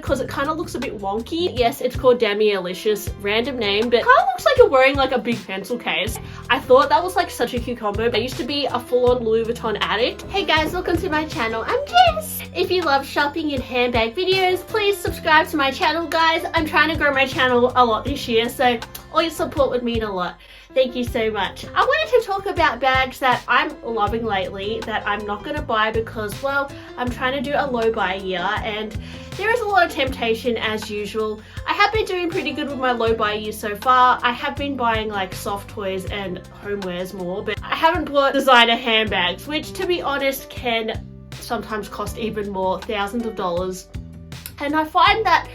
because it kind of looks a bit wonky. Yes, it's called Damierlicious, random name, but kind of looks like you're wearing like a big pencil case. I thought that was like such a cute combo. I used to be a full-on Louis Vuitton addict. Hey guys, welcome to my channel. I'm Jess. If you love shopping and handbag videos, please subscribe to my channel, guys. I'm trying to grow my channel a lot this year, so all your support would mean a lot. Thank you so much. I wanted to talk about bags that I'm loving lately that I'm not going to buy because, well, I'm trying to do a low buy year and there is a lot of temptation as usual. I have been doing pretty good with my low buy year so far. I have been buying like soft toys and homewares more, but I haven't bought designer handbags, which to be honest can sometimes cost even more, thousands of dollars. And I find that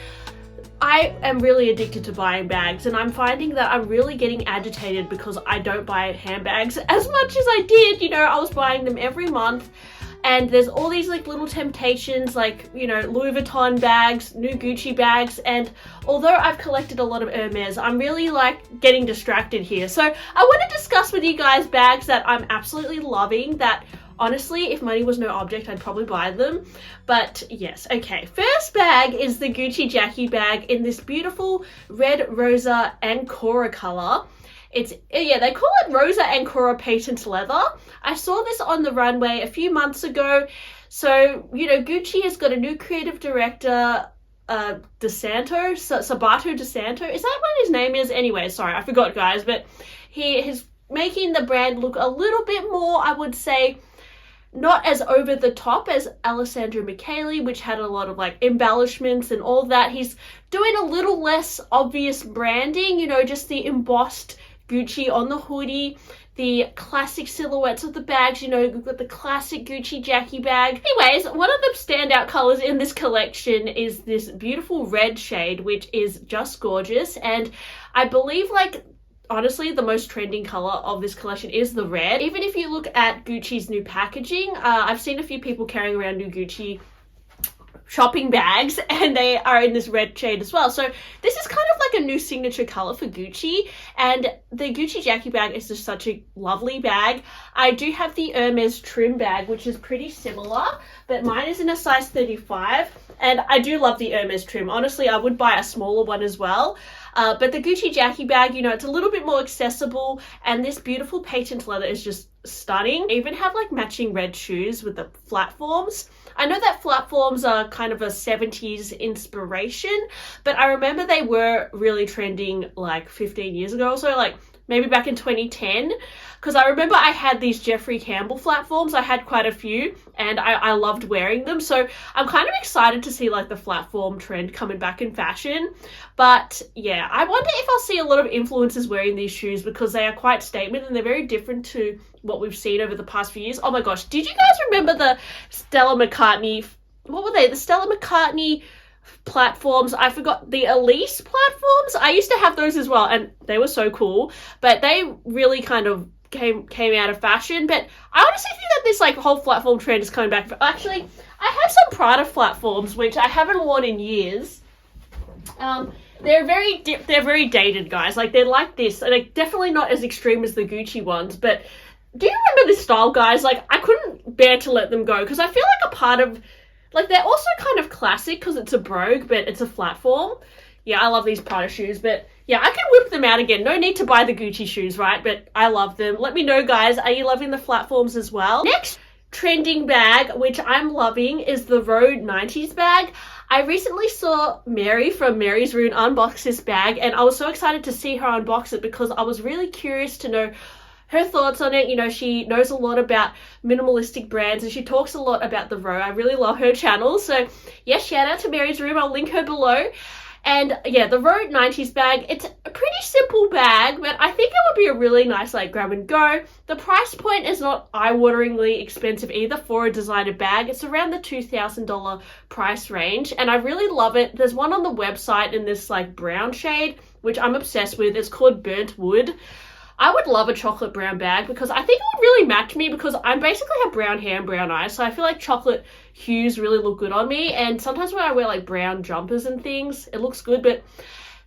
I am really addicted to buying bags, and I'm finding that I'm really getting agitated because I don't buy handbags as much as I did. You know, I was buying them every month, and there's all these like little temptations, like, you know, Louis Vuitton bags, new Gucci bags, and although I've collected a lot of Hermes, I'm really like getting distracted here. So I want to discuss with you guys bags that I'm absolutely loving, that honestly, if money was no object, I'd probably buy them. But yes, okay. First bag is the Gucci Jackie bag in this beautiful red, rosa, Ancora color. It's, yeah, they call it Rosa Ancora patent leather. I saw this on the runway a few months ago. So, you know, Gucci has got a new creative director, Sabato DeSanto. Is that what his name is? Anyway, sorry, I forgot, guys. But he is making the brand look a little bit more, I would say, not as over the top as Alessandro Michele, which had a lot of like embellishments and all that. He's doing a little less obvious branding, you know, just the embossed Gucci on the hoodie, the classic silhouettes of the bags, you know, we've got the classic Gucci Jackie bag. Anyways, one of the standout colors in this collection is this beautiful red shade, which is just gorgeous. And I believe, like, honestly, the most trending color of this collection is the red. Even if you look at Gucci's new packaging, I've seen a few people carrying around new Gucci shopping bags and they are in this red shade as well. So this is kind of like a new signature color for Gucci, and the Gucci Jackie bag is just such a lovely bag. I do have the Hermes trim bag, which is pretty similar, but mine is in a size 35, and I do love the Hermes trim. Honestly, I would buy a smaller one as well. But the Gucci Jackie bag, you know, it's a little bit more accessible, and this beautiful patent leather is just stunning. I even have like matching red shoes with the platforms. I know that platforms are kind of a 70s inspiration, but I remember they were really trending like 15 years ago or so, like maybe back in 2010, because I remember I had these Jeffrey Campbell platforms. I had quite a few and I loved wearing them. So I'm kind of excited to see like the platform trend coming back in fashion. But yeah, I wonder if I'll see a lot of influencers wearing these shoes because they are quite statement and they're very different to what we've seen over the past few years. Oh my gosh, did you guys remember the Stella McCartney, what were they? The Stella McCartney platforms. I forgot, the Elise platforms. I used to have those as well and they were so cool, but they really kind of came out of fashion. But I honestly think that this like whole platform trend is coming back. Actually, I have some Prada platforms which I haven't worn in years. They're very dated, guys. Like, they're like this. They're definitely not as extreme as the Gucci ones, but do you remember this style, guys? Like, I couldn't bear to let them go because I feel like a part of, like, they're also kind of classic because it's a brogue, but it's a platform. Yeah, I love these Prada shoes, but yeah, I can whip them out again. No need to buy the Gucci shoes, right? But I love them. Let me know, guys. Are you loving the platforms as well? Next trending bag, which I'm loving, is the Road 90s bag. I recently saw Mary from Mary's Room unbox this bag, and I was so excited to see her unbox it because I was really curious to know her thoughts on it. You know, she knows a lot about minimalistic brands and she talks a lot about the Row. I really love her channel. So yeah, shout out to Mary's Room. I'll link her below. And yeah, the Road 90s bag, it's a pretty simple bag, but I think it would be a really nice like grab and go. The price point is not eye-wateringly expensive either for a designer bag. It's around the $2,000 price range and I really love it. There's one on the website in this like brown shade, which I'm obsessed with. It's called Burnt Wood. I would love a chocolate brown bag because I think it would really match me because I basically have brown hair and brown eyes. So I feel like chocolate hues really look good on me. And sometimes when I wear like brown jumpers and things, it looks good. But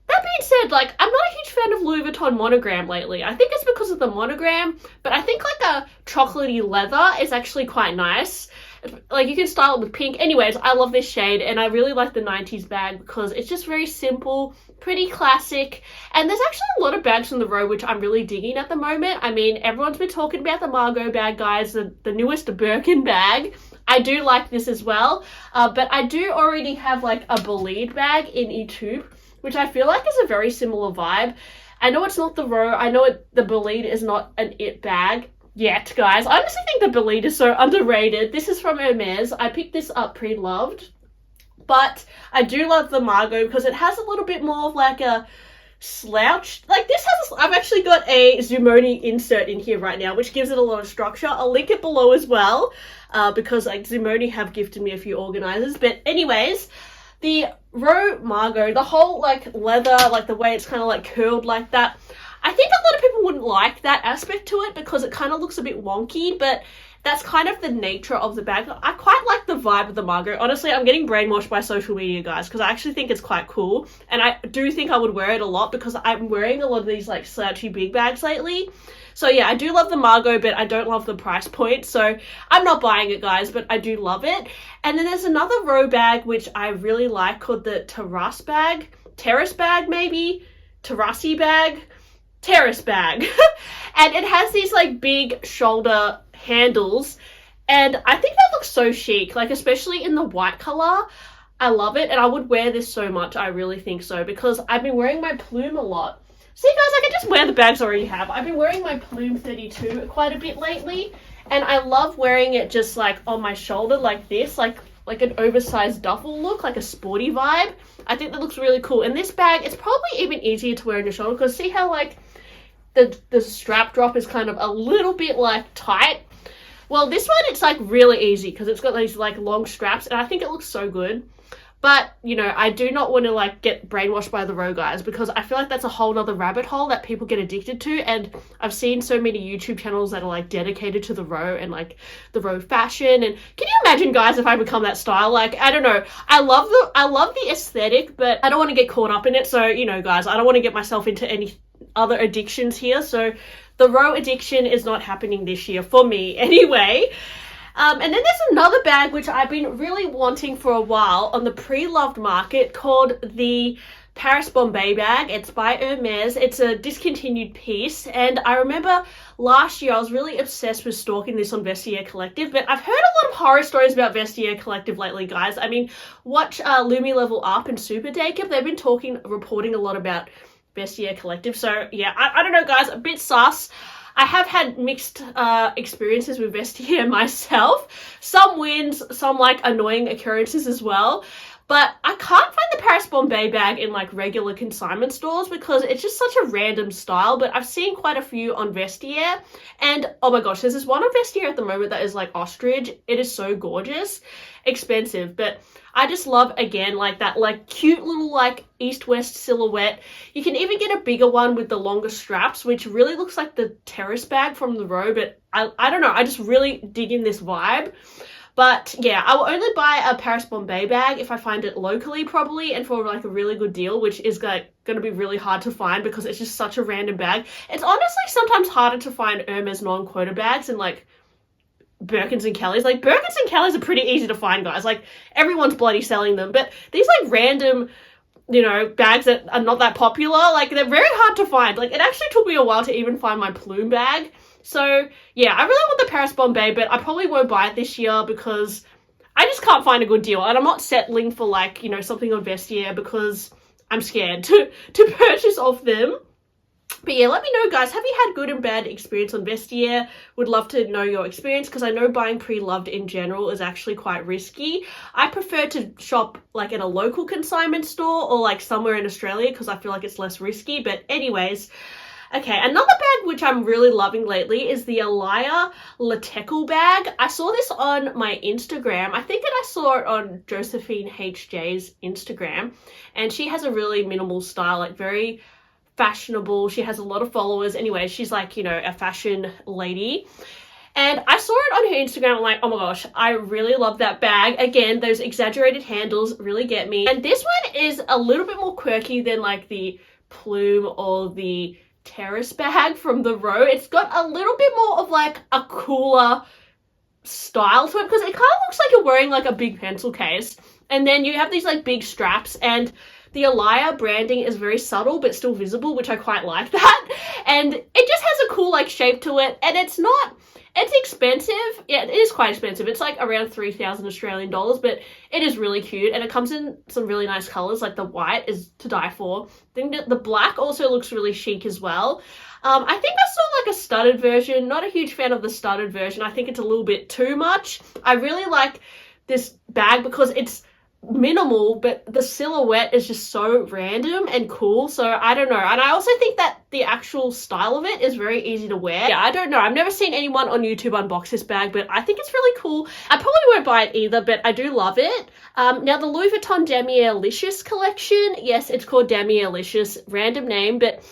that being said, like, I'm not a huge fan of Louis Vuitton monogram lately. I think it's because of the monogram, but I think like a chocolatey leather is actually quite nice. Like, you can style it with pink. Anyways, I love this shade, and I really like the 90s bag because it's just very simple, pretty classic. And there's actually a lot of bags from the row which I'm really digging at the moment. I mean, everyone's been talking about the Margot bag, guys, the newest Birkin bag. I do like this as well, but I do already have like a Bolide bag in E-Tube, which I feel like is a very similar vibe. I know it's not the row, I know the Bolide is not an it bag yet, guys. I honestly think the Bolide is so underrated. This is from Hermes. I picked this up pre-loved, but I do love the Margot because it has a little bit more of like a slouch. Like, this has I've actually got a Zumoni insert in here right now, which gives it a lot of structure. I'll link it below as well, because like Zumoni have gifted me a few organizers. But anyways, the Row Margot, the whole like leather, like the way it's kind of like curled like that, I think a lot of people wouldn't like that aspect to it because it kind of looks a bit wonky, but that's kind of the nature of the bag. I quite like the vibe of the Margot. Honestly, I'm getting brainwashed by social media, guys, because I actually think it's quite cool. And I do think I would wear it a lot because I'm wearing a lot of these like slouchy big bags lately. So yeah, I do love the Margot, but I don't love the price point. So I'm not buying it, guys, but I do love it. And then there's another row bag, which I really like, called the Terrace bag. Terrace bag, maybe? Terrace bag? Terrace bag. And it has these like big shoulder handles, and I think that looks so chic, like especially in the white color. I love it, and I would wear this so much. I really think so, because I've been wearing my Plume a lot. See, guys, I can just wear the bags I already have. I've been wearing my Plume 32 quite a bit lately, and I love wearing it just like on my shoulder like this, like an oversized duffel look, like a sporty vibe. I think that looks really cool. And this bag, it's probably even easier to wear on your shoulder, because see how like the strap drop is kind of a little bit like tight. Well, this one, it's like really easy because it's got these like long straps, and I think it looks so good. But, you know, I do not want to like get brainwashed by the row, guys, because I feel like that's a whole nother rabbit hole that people get addicted to. And I've seen so many YouTube channels that are like dedicated to the row and like the row fashion. And can you imagine, guys, if I become that style? Like, I don't know. I love the aesthetic, but I don't want to get caught up in it. So, you know, guys, I don't want to get myself into any other addictions here. So the row addiction is not happening this year for me anyway. And then there's another bag which I've been really wanting for a while on the pre-loved market, called the Paris Bombay bag. It's by Hermes. It's a discontinued piece, and I remember last year I was really obsessed with stalking this on Vestiaire Collective, but I've heard a lot of horror stories about Vestiaire Collective lately, guys. I mean, watch Lumi Level Up and Super Jacob. They've been reporting a lot about Vestiaire Collective. So yeah, I don't know, guys, a bit sus. I have had mixed experiences with Vestiaire myself. Some wins, some like annoying occurrences as well. But I can't find the Paris Bombay bag in like regular consignment stores because it's just such a random style. But I've seen quite a few on Vestiaire, and oh my gosh, there's this one on Vestiaire at the moment that is like ostrich. It is so gorgeous, expensive, but I just love, again, like that like cute little like east-west silhouette. You can even get a bigger one with the longer straps, which really looks like the Terrace bag from the row. But I don't know, I just really dig in this vibe. But yeah, I will only buy a Paris Bombay bag if I find it locally, probably, and for like a really good deal, which is like going to be really hard to find because it's just such a random bag. It's honestly sometimes harder to find Hermes non-quota bags and like Birkins and Kellys. Like, Birkins and Kellys are pretty easy to find, guys. Like, everyone's bloody selling them. But these like random, you know, bags that are not that popular, like, they're very hard to find. Like, it actually took me a while to even find my Plume bag. So yeah, I really want the Paris Bombay, but I probably won't buy it this year because I just can't find a good deal. And I'm not settling for like, you know, something on Vestiaire because I'm scared to purchase off them. But yeah, let me know, guys, have you had good and bad experience on Vestiaire? Would love to know your experience, because I know buying pre-loved in general is actually quite risky. I prefer to shop like at a local consignment store or like somewhere in Australia because I feel like it's less risky. But anyways, okay, another bag which I'm really loving lately is the Alaia Teckel bag. I saw this on my Instagram. I think that I saw it on Josephine HJ's Instagram, and she has a really minimal style, like very fashionable. She has a lot of followers. Anyway, she's like, you know, a fashion lady. And I saw it on her Instagram. I'm like, oh my gosh, I really love that bag. Again, those exaggerated handles really get me. And this one is a little bit more quirky than like the Plume or the Terrace bag from the row. It's got a little bit more of like a cooler style to it, because it kind of looks like you're wearing like a big pencil case, and then you have these like big straps, and the Alaia branding is very subtle but still visible, which I quite like that. And it just has a cool like shape to it, and it's expensive. Yeah, it is quite expensive. It's like around 3,000 Australian dollars, but it is really cute, and it comes in some really nice colors. Like the white is to die for. I think the black also looks really chic as well. I think I saw like a studded version. Not a huge fan of the studded version. I think it's a little bit too much. I really like this bag because it's minimal, but the silhouette is just so random and cool. So I don't know. And I also think that the actual style of it is very easy to wear. Yeah, I don't know. I've never seen anyone on YouTube unbox this bag, but I think it's really cool. I probably won't buy it either, but I do love it. Now the Louis Vuitton Damierlicious collection. Yes, it's called Damierlicious. Random name, but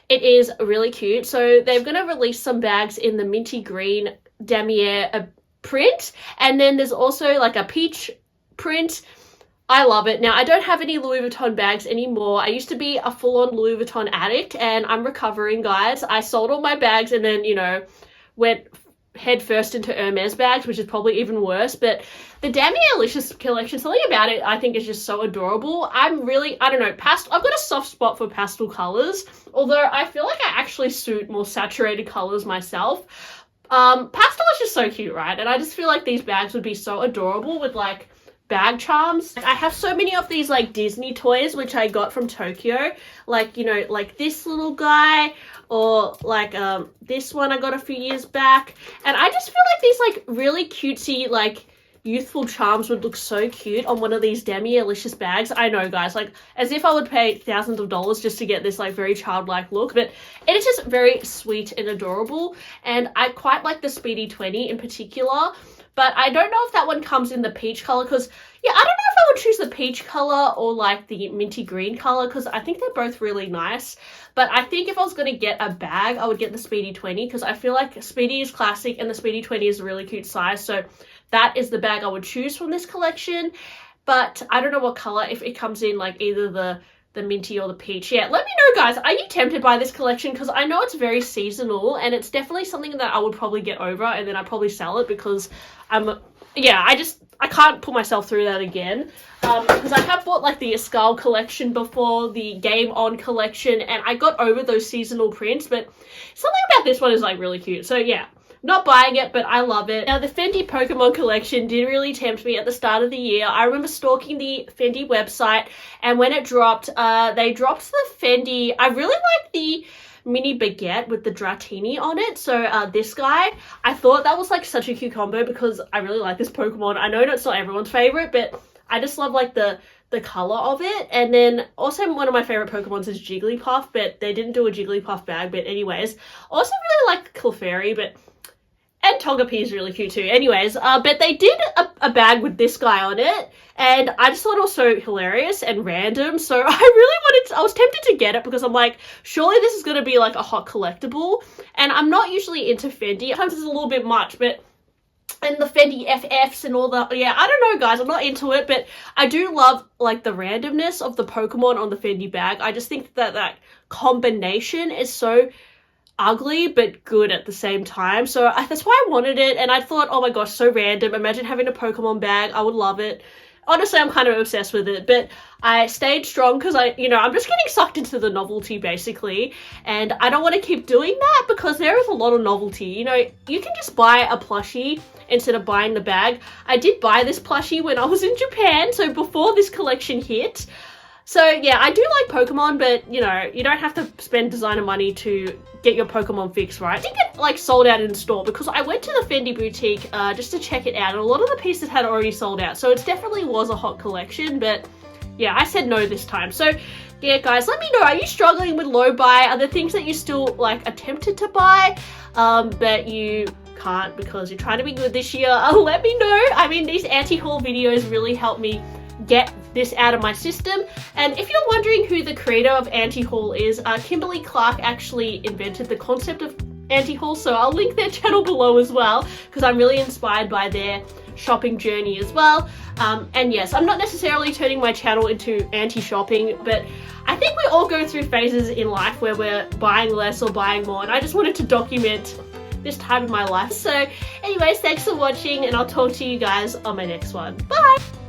it is really cute. So they're going to release some bags in the minty green damier print. And then there's also like a peach print. I love it. Now, I don't have any Louis Vuitton bags anymore. I used to be a full-on Louis Vuitton addict, and I'm recovering, guys. I sold all my bags and then, you know, went head first into Hermes bags, which is probably even worse. But the Damierlicious collection, something about it I think is just so adorable. I don't know, I've got a soft spot for pastel colors, although I feel like I actually suit more saturated colors myself. Pastel is just so cute, right? And I just feel like these bags would be so adorable with like bag charms. I have so many of these like Disney toys which I got from Tokyo, like, you know, like this little guy, or like this one I got a few years back, and I just feel like these like really cutesy like youthful charms would look so cute on one of these Damierlicious bags. I know, guys, like as if I would pay thousands of dollars just to get this like very childlike look, but it is just very sweet and adorable, and I quite like the Speedy 20 in particular. But I don't know if that one comes in the peach color, because, yeah, I don't know if I would choose the peach color or, like, the minty green color, because I think they're both really nice. But I think if I was going to get a bag, I would get the Speedy 20, because I feel like Speedy is classic and the Speedy 20 is a really cute size. So that is the bag I would choose from this collection. But I don't know what color, if it comes in, like, either the minty or the peach. Yeah, let me know, guys, are you tempted by this collection? Because I know it's very seasonal, and it's definitely something that I would probably get over, and then I'd probably sell it, because I can't put myself through that again. Because I have bought like the Escal collection before, the Game On collection, and I got over those seasonal prints, but something about this one is like really cute. So yeah, not buying it, but I love it. Now, the Fendi Pokemon collection did really tempt me at the start of the year. I remember stalking the Fendi website, and when it dropped, they dropped the Fendi. I really like the mini baguette with the Dratini on it. So this guy, I thought that was like such a cute combo, because I really like this Pokemon. I know it's not everyone's favorite, but I just love like the color of it. And then also one of my favorite Pokemons is Jigglypuff, but they didn't do a Jigglypuff bag. But anyways, also really like Clefairy, and Togepi is really cute too. Anyways, but they did a bag with this guy on it, and I just thought it was so hilarious and random. So I was tempted to get it, because I'm like, surely this is going to be like a hot collectible. And I'm not usually into Fendi. Sometimes it's a little bit much, but and the Fendi FFs and all that. Yeah, I don't know, guys. I'm not into it, but I do love like the randomness of the Pokemon on the Fendi bag. I just think that combination is so ugly but good at the same time. So that's why I wanted it, and I thought, oh my gosh, so random. Imagine having a Pokemon bag. I would love it. Honestly, I'm kind of obsessed with it, but I stayed strong because I'm just getting sucked into the novelty, basically, and I don't want to keep doing that, because there is a lot of novelty. You know, you can just buy a plushie instead of buying the bag. I did buy this plushie when I was in Japan, so before this collection hit. So yeah, I do like Pokemon, but you know, you don't have to spend designer money to get your Pokemon fix, right? I think it like sold out in store, because I went to the Fendi boutique just to check it out, and a lot of the pieces had already sold out. So it definitely was a hot collection, but yeah, I said no this time. So yeah, guys, let me know, are you struggling with low buy? Are there things that you still like attempted to buy, but you can't because you're trying to be good this year? Let me know. I mean, these anti-haul videos really help me get this out of my system. And if you're wondering who the creator of anti-haul is, Kimberly Clark actually invented the concept of anti-haul, so I'll link their channel below as well, because I'm really inspired by their shopping journey as well. And yes, I'm not necessarily turning my channel into anti-shopping, but I think we all go through phases in life where we're buying less or buying more, and I just wanted to document this time in my life. So anyways, thanks for watching and I'll talk to you guys on my next one. Bye!